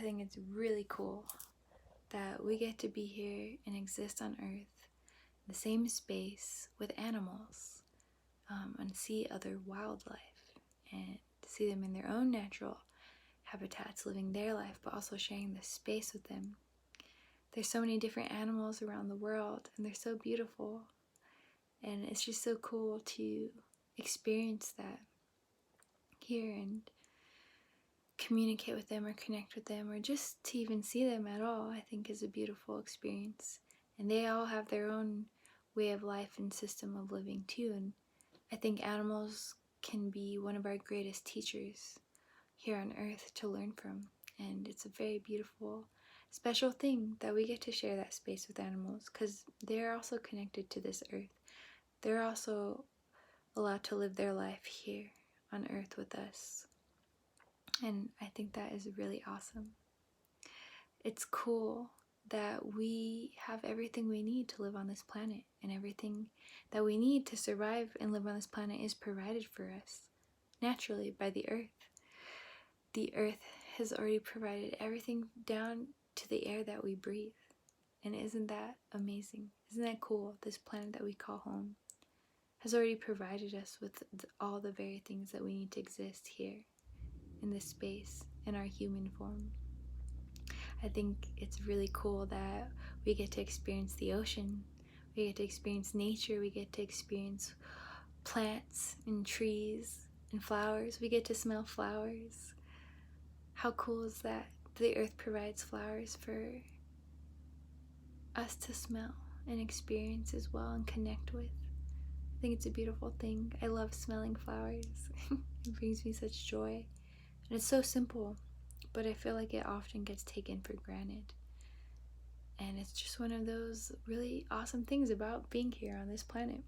think it's really cool that we get to be here and exist on Earth, the same space with animals, and see other wildlife and see them in their own natural habitats, living their life, but also sharing the space with them. There's so many different animals around the world, and they're so beautiful, and it's just so cool to experience that here and communicate with them or connect with them, or just to even see them at all, I think is a beautiful experience. And they all have their own way of life and system of living too, and I think animals can be one of our greatest teachers here on Earth to learn from. And it's a very beautiful, special thing that we get to share that space with animals, because they're also connected to this Earth. They're also allowed to live their life here on Earth with us. And I think that is really awesome. It's cool that we have everything we need to live on this planet, and everything that we need to survive and live on this planet is provided for us naturally by the Earth. The Earth has already provided everything down to the air that we breathe. And isn't that amazing? Isn't that cool? This planet that we call home has already provided us with all the very things that we need to exist here in this space in our human form. I think it's really cool that we get to experience the ocean, we get to experience nature, we get to experience plants and trees and flowers, we get to smell flowers. How cool is that? The Earth provides flowers for us to smell and experience as well and connect with. I think it's a beautiful thing. I love smelling flowers. It brings me such joy. And it's so simple, but I feel like it often gets taken for granted. And it's just one of those really awesome things about being here on this planet.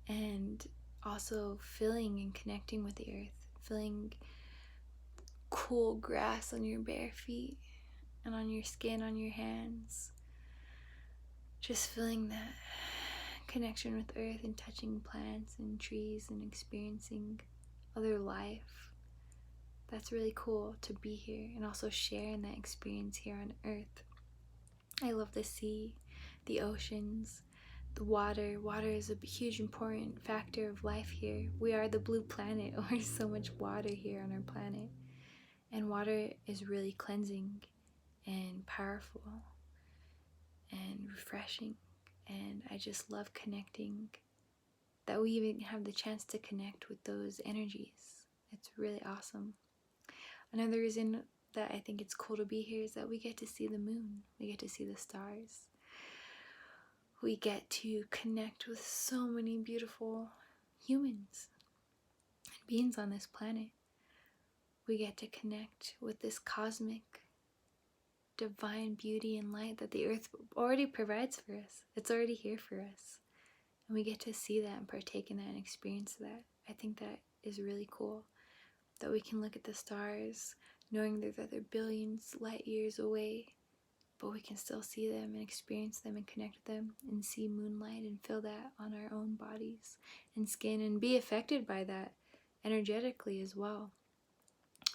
And also feeling and connecting with the Earth, feeling cool grass on your bare feet and on your skin, on your hands. Just feeling that connection with Earth and touching plants and trees and experiencing other life. That's really cool to be here and also sharing that experience here on Earth. I love the sea, the oceans, the water. Water is a huge important factor of life here. We are the blue planet. There's so much water here on our planet. And water is really cleansing and powerful and refreshing. And I just love connecting, that we even have the chance to connect with those energies. It's really awesome. Another reason that I think it's cool to be here is that we get to see the moon, we get to see the stars, we get to connect with so many beautiful humans and beings on this planet. We get to connect with this cosmic divine beauty and light that the Earth already provides for us. It's already here for us. And we get to see that and partake in that and experience that. I think that is really cool. That we can look at the stars, knowing that they're billions light years away, but we can still see them and experience them and connect with them and see moonlight and feel that on our own bodies and skin and be affected by that energetically as well.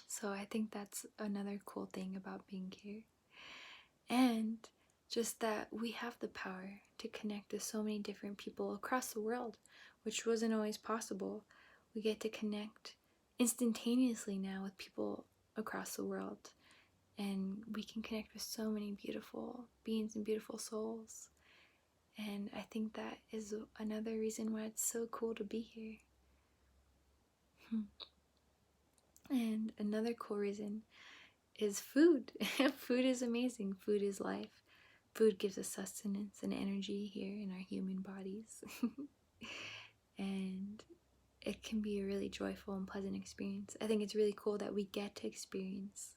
So I think that's another cool thing about being here. And just that we have the power to connect with so many different people across the world, which wasn't always possible. We get to connect instantaneously now with people across the world, and we can connect with so many beautiful beings and beautiful souls. And I think that is another reason why it's so cool to be here. And another cool reason is food. Food is amazing. Food is life. Food gives us sustenance and energy here in our human bodies. And it can be a really joyful and pleasant experience. I think it's really cool that we get to experience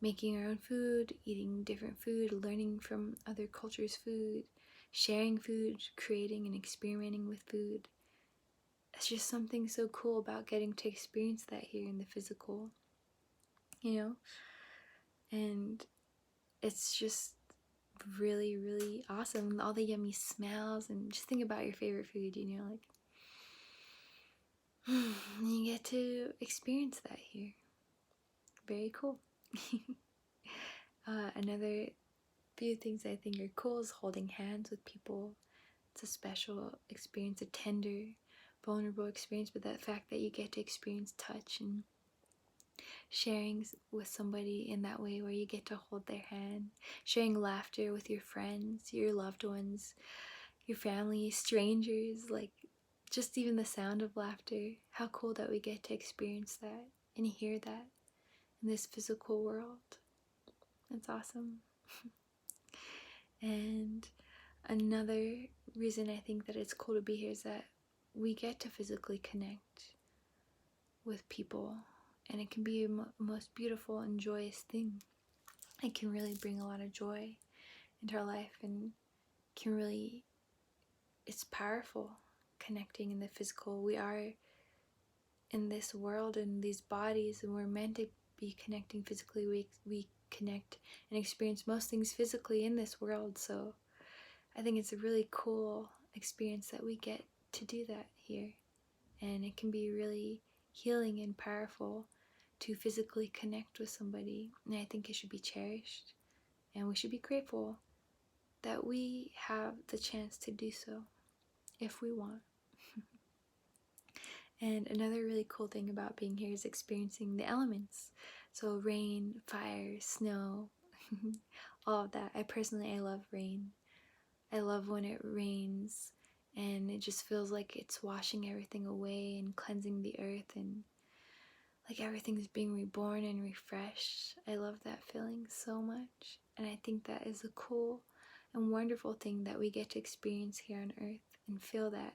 making our own food, eating different food, learning from other cultures' food, sharing food, creating and experimenting with food. It's just something so cool about getting to experience that here in the physical, and it's just really, really awesome. All the yummy smells, and just think about your favorite food, you get to experience that here. Very cool. Another few things I think are cool is holding hands with people. It's a special experience, a tender, vulnerable experience, but that fact that you get to experience touch and sharing with somebody in that way where you get to hold their hand, sharing laughter with your friends, your loved ones, your family, strangers, like just even the sound of laughter. How cool that we get to experience that and hear that in this physical world. That's awesome. And another reason I think that it's cool to be here is that we get to physically connect with people, and it can be a most beautiful and joyous thing. It can really bring a lot of joy into our life, and can really, it's powerful connecting in the physical. We are in this world and these bodies, and we're meant to be connecting physically. We connect and experience most things physically in this world, so I think it's a really cool experience that we get to do that here, and it can be really healing and powerful to physically connect with somebody, and I think it should be cherished, and we should be grateful that we have the chance to do so if we want. And another really cool thing about being here is experiencing the elements. So rain, fire, snow, all of that. I love rain. I love when it rains and it just feels like it's washing everything away and cleansing the earth, and like everything's being reborn and refreshed. I love that feeling so much, and I think that is a cool and wonderful thing that we get to experience here on earth and feel that.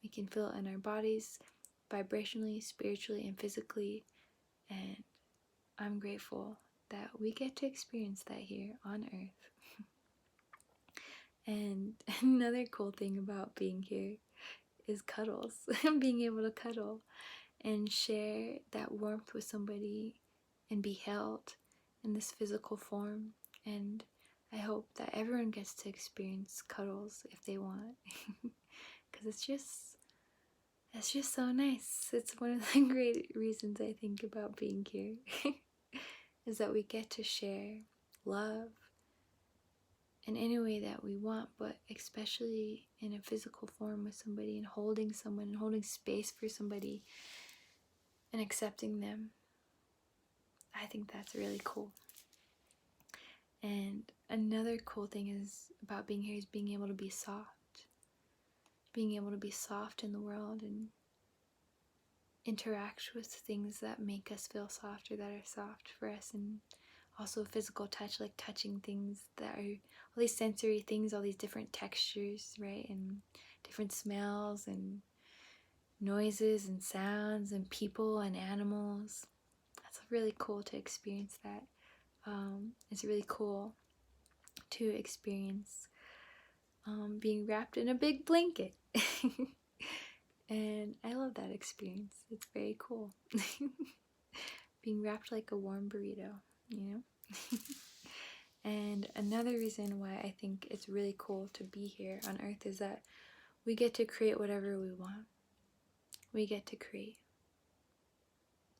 We can feel it in our bodies, vibrationally, spiritually, and physically, and I'm grateful that we get to experience that here on earth. And another cool thing about being here is cuddles. Being able to cuddle and share that warmth with somebody and be held in this physical form. And I hope that everyone gets to experience cuddles if they want, because it's just so nice. It's one of the great reasons I think about being here is that we get to share love in any way that we want, but especially in a physical form with somebody, and holding someone and holding space for somebody and accepting them. I think that's really cool. And another cool thing is about being here is being able to be soft. Being able to be soft in the world and interact with things that make us feel soft or that are soft for us, and also physical touch, like touching things that are all these sensory things, all these different textures, right, and different smells and noises and sounds and people and animals. That's really cool to experience that. It's really cool to experience being wrapped in a big blanket. And I love that experience. It's very cool. Being wrapped like a warm burrito, you know? And another reason why I think it's really cool to be here on earth is that we get to create whatever we want. We get to create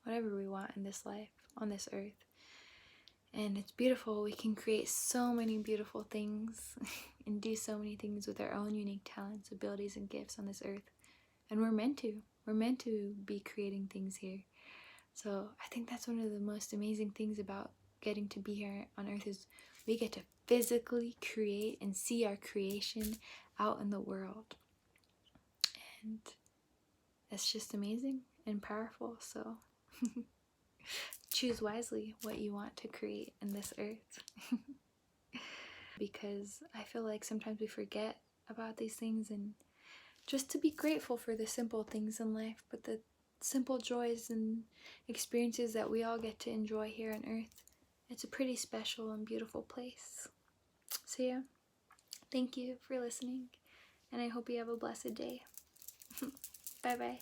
whatever we want in this life, on this earth. And it's beautiful. We can create so many beautiful things and do so many things with our own unique talents, abilities, and gifts on this earth. And we're meant to. We're meant to be creating things here. So I think that's one of the most amazing things about getting to be here on earth is we get to physically create and see our creation out in the world. And it's just amazing and powerful. So choose wisely what you want to create in this earth. Because I feel like sometimes we forget about these things, and just to be grateful for the simple things in life, but the simple joys and experiences that we all get to enjoy here on earth. It's a pretty special and beautiful place. So yeah, thank you for listening, and I hope you have a blessed day. Bye bye.